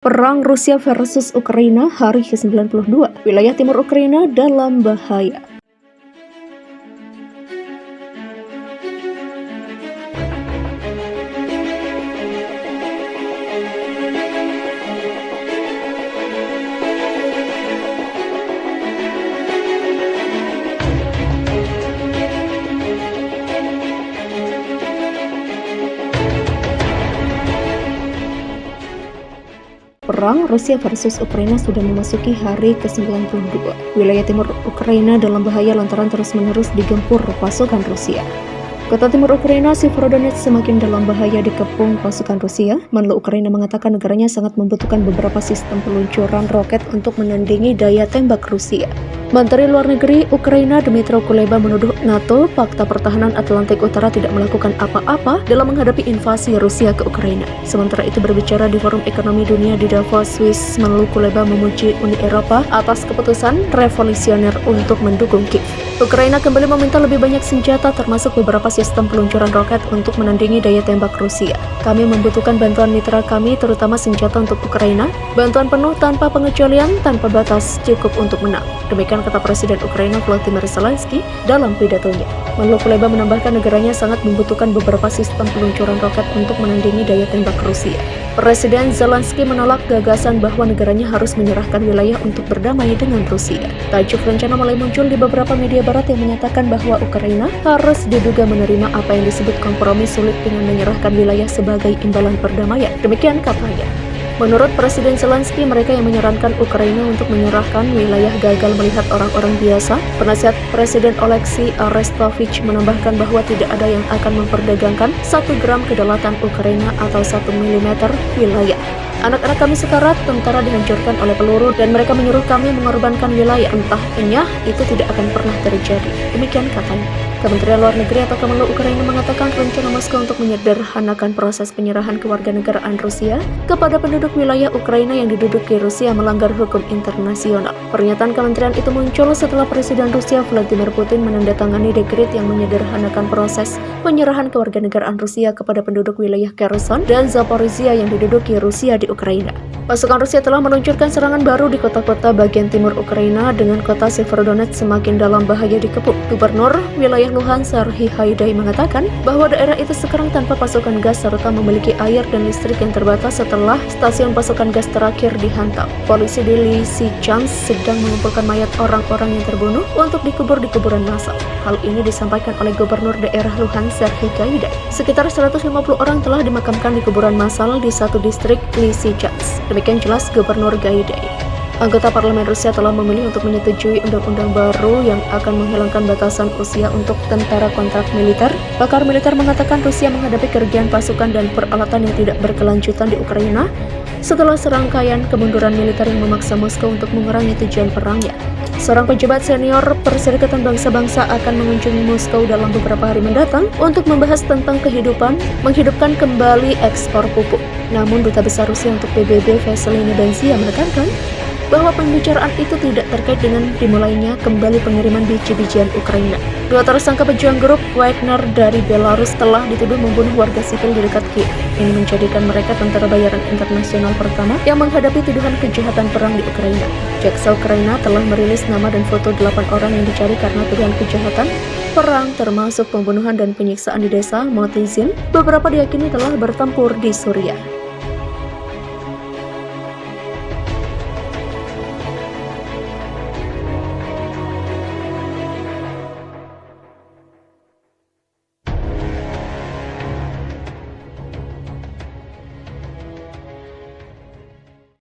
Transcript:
Perang Rusia versus Ukraina hari ke-92, wilayah timur Ukraina dalam bahaya. Perang Rusia versus Ukraina sudah memasuki hari ke-92. Wilayah timur Ukraina dalam bahaya lantaran terus-menerus digempur pasukan Rusia. Kota timur Ukraina, Severodonetsk, semakin dalam bahaya dikepung pasukan Rusia. Menlu Ukraina mengatakan negaranya sangat membutuhkan beberapa sistem peluncuran roket untuk menandingi daya tembak Rusia. Menteri Luar Negeri Ukraina Dmytro Kuleba menuduh NATO, Pakta Pertahanan Atlantik Utara, tidak melakukan apa-apa dalam menghadapi invasi Rusia ke Ukraina. Sementara itu, berbicara di Forum Ekonomi Dunia di Davos, Swiss, Menlu Kuleba memuji Uni Eropa atas keputusan revolusioner untuk mendukung Kiev. Ukraina kembali meminta lebih banyak senjata termasuk beberapa sistem peluncuran roket untuk menandingi daya tembak Rusia. Kami membutuhkan bantuan mitra kami, terutama senjata untuk Ukraina. Bantuan penuh tanpa pengecualian, tanpa batas, cukup untuk menang. Demikian kata Presiden Ukraina Volodymyr Zelensky dalam pidatonya. Menlu Kuleba menambahkan negaranya sangat membutuhkan beberapa sistem peluncuran roket untuk menandingi daya tembak Rusia. Presiden Zelensky menolak gagasan bahwa negaranya harus menyerahkan wilayah untuk berdamai dengan Rusia. Tajuk rencana mulai muncul di beberapa media barat yang menyatakan bahwa Ukraina harus diduga menerima apa yang disebut kompromi sulit dengan menyerahkan wilayah sebagai imbalan perdamaian. Demikian katanya. Menurut Presiden Zelensky, mereka yang menyarankan Ukraina untuk menyerahkan wilayah gagal melihat orang-orang biasa. Penasihat Presiden Oleksiy Arestovich menambahkan bahwa tidak ada yang akan memperdagangkan 1 gram kedaulatan Ukraina atau 1 milimeter wilayah. Anak-anak kami sekarat, tentara dihancurkan oleh peluru, dan mereka menyuruh kami mengorbankan wilayah. Entah enyah, itu tidak akan pernah terjadi. Demikian katanya. Kementerian Luar Negeri atau Kemenlu Ukraina mengatakan rencana Moskow untuk menyederhanakan proses penyerahan kewarganegaraan Rusia kepada penduduk wilayah Ukraina yang diduduki Rusia melanggar hukum internasional. Pernyataan kementerian itu muncul setelah Presiden Rusia Vladimir Putin menandatangani dekret yang menyederhanakan proses penyerahan kewarganegaraan Rusia kepada penduduk wilayah Kherson dan Zaporizhia yang diduduki Rusia di Ukraina. Pasukan Rusia telah meluncurkan serangan baru di kota-kota bagian timur Ukraina dengan kota Severodonetsk semakin dalam bahaya dikepung. Gubernur wilayah Luhansk Serhiy Haidai mengatakan bahwa daerah itu sekarang tanpa pasokan gas serta memiliki air dan listrik yang terbatas setelah stasiun pasokan gas terakhir dihantam. Polisi di Lysychansk sedang mengumpulkan mayat orang-orang yang terbunuh untuk dikubur di kuburan massal. Hal ini disampaikan oleh Gubernur daerah Luhansk Serhiy Haidai. Sekitar 150 orang telah dimakamkan di kuburan massal di satu distrik Lysychansk. Demikian jelas Gubernur Haidai. Anggota parlemen Rusia telah memilih untuk menyetujui undang-undang baru yang akan menghilangkan batasan usia untuk tentara kontrak militer. Pakar militer mengatakan Rusia menghadapi kerugian pasukan dan peralatan yang tidak berkelanjutan di Ukraina setelah serangkaian kemunduran militer yang memaksa Moskow untuk mengurangi tujuan perangnya. Seorang pejabat senior Perserikatan Bangsa-Bangsa akan mengunjungi Moskow dalam beberapa hari mendatang untuk membahas tentang menghidupkan kembali ekspor pupuk. Namun Duta Besar Rusia untuk PBB Vasily Nebenzia menekankan bahwa pembicaraan itu tidak terkait dengan dimulainya kembali pengiriman biji-bijian Ukraina. Dua tersangka pejuang grup Wagner dari Belarus telah dituduh membunuh warga sipil di dekat Kiev. Ini menjadikan mereka tentara bayaran internasional pertama yang menghadapi tuduhan kejahatan perang di Ukraina. Jaksa Ukraina telah merilis nama dan foto 8 orang yang dicari karena tuduhan kejahatan perang termasuk pembunuhan dan penyiksaan di desa Motizin. Beberapa diyakini telah bertempur di Suriah.